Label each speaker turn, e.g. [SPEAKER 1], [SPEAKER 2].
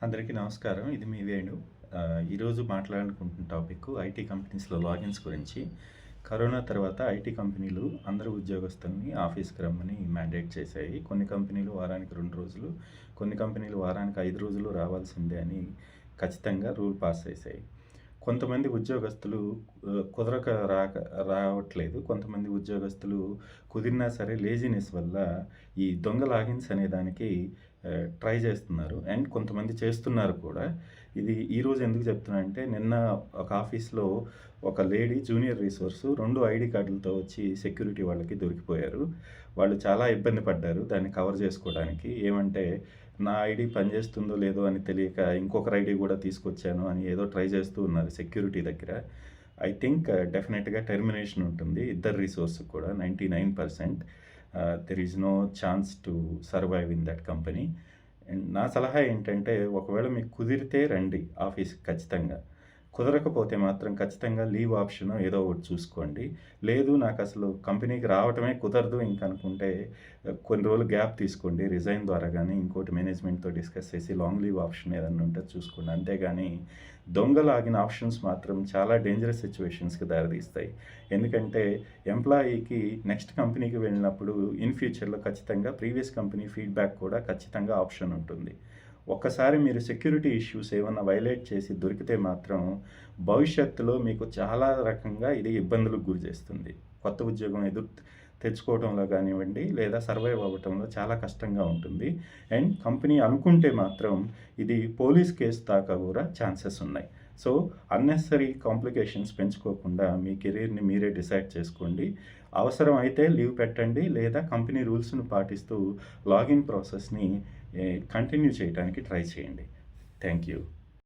[SPEAKER 1] అందరికీ నమస్కారం. ఇది మీ వేణు. ఈరోజు మాట్లాడాలనుకుంటున్న టాపిక్ ఐటీ కంపెనీస్‌లో లాగిన్స్ గురించి. కరోనా తర్వాత ఐటీ కంపెనీలు అందరు ఉద్యోగస్తుల్ని ఆఫీస్‌కి రమ్మని మ్యాండేట్ చేశాయి. కొన్ని కంపెనీలు వారానికి 2 రోజులు, కొన్ని కంపెనీలు వారానికి 5 రోజులు రావాల్సిందే అని ఖచ్చితంగా రూల్ పాస్ చేశాయి. కొంతమంది ఉద్యోగస్తులు కుదరక రావట్లేదు. కొంతమంది ఉద్యోగస్తులు కుదిరినా సరే లేజినెస్ వల్ల ఈ దొంగ లాగిన్స్ అనే దానికి ట్రై చేస్తున్నారు. అండ్ కొంతమంది చేస్తున్నారు కూడా. ఇది ఈరోజు ఎందుకు చెప్తున్నానంటే, నిన్న ఒక ఆఫీస్‌లో ఒక లేడీ జూనియర్ రిసోర్స్ 2 ఐడీ కార్డులతో వచ్చి సెక్యూరిటీ వాళ్ళకి దొరికిపోయారు. వాళ్ళు చాలా ఇబ్బంది పడ్డారు దాన్ని కవర్ చేసుకోవడానికి. ఏమంటే, నా ఐడీ పనిచేస్తుందో లేదో అని తెలియక ఇంకొకరి ఐడీ కూడా తీసుకొచ్చాను అని ఏదో ట్రై చేస్తూ ఉన్నారు సెక్యూరిటీ దగ్గర. ఐ థింక్ డెఫినెట్‌గా టెర్మినేషన్ ఉంటుంది ఇద్దరు రిసోర్స్‌కి కూడా 99%. There is no chance to survive in that company. And నా సలహా ఏంటంటే, ఒకవేళ మీకు కుదిరితే రండి ఆఫీస్‌కి ఖచ్చితంగా. కుదరకపోతే మాత్రం ఖచ్చితంగా లీవ్ ఆప్షనో ఏదో ఒకటి చూసుకోండి. లేదు నాకసలు కంపెనీకి రావటమే కుదరదు ఇంకనుకుంటే కొన్ని రోజులు గ్యాప్ తీసుకోండి. రిజైన్ ద్వారా గానీ, ఇంకోటి మేనేజ్మెంట్‌తో డిస్కస్ చేసి లాంగ్ లీవ్ ఆప్షన్ ఏదన్నా ఉంటే చూసుకోండి. అంతేగాని దొంగలాగిన ఆప్షన్స్ మాత్రం చాలా డేంజరస్ సిట్యుయేషన్స్‌కి దారితీస్తాయి. ఎందుకంటే ఎంప్లాయీకి నెక్స్ట్ కంపెనీకి వెళ్ళినప్పుడు ఇన్ ఫ్యూచర్‌లో ఖచ్చితంగా ప్రీవియస్ కంపెనీ ఫీడ్‌బ్యాక్ కూడా ఖచ్చితంగా ఆప్షన్ ఉంటుంది. ఒక్కసారి మీరు సెక్యూరిటీ ఇష్యూస్ ఏమన్నా వైలేట్ చేసి దొరికితే మాత్రం భవిష్యత్తులో మీకు చాలా రకంగా ఇది ఇబ్బందులకు గురి చేస్తుంది. కొత్త ఉద్యోగం తెచ్చుకోవడంలో కానివ్వండి, లేదా సర్వైవ్ అవ్వటంలో చాలా కష్టంగా ఉంటుంది. అండ్ కంపెనీ అనుకుంటే మాత్రం ఇది పోలీస్ కేస్ దాకా కూడా ఛాన్సెస్ ఉన్నాయి. సో అన్నెసరీ కాంప్లికేషన్స్ పెంచుకోకుండా మీ కెరీర్‌ని మీరే డిసైడ్ చేసుకోండి. అవసరం అయితే లీవ్ పెట్టండి, లేదా కంపెనీ రూల్స్‌ను పాటిస్తూ లాగిన్ ప్రాసెస్‌ని కంటిన్యూ చేయడానికి ట్రై చేయండి. Thank you.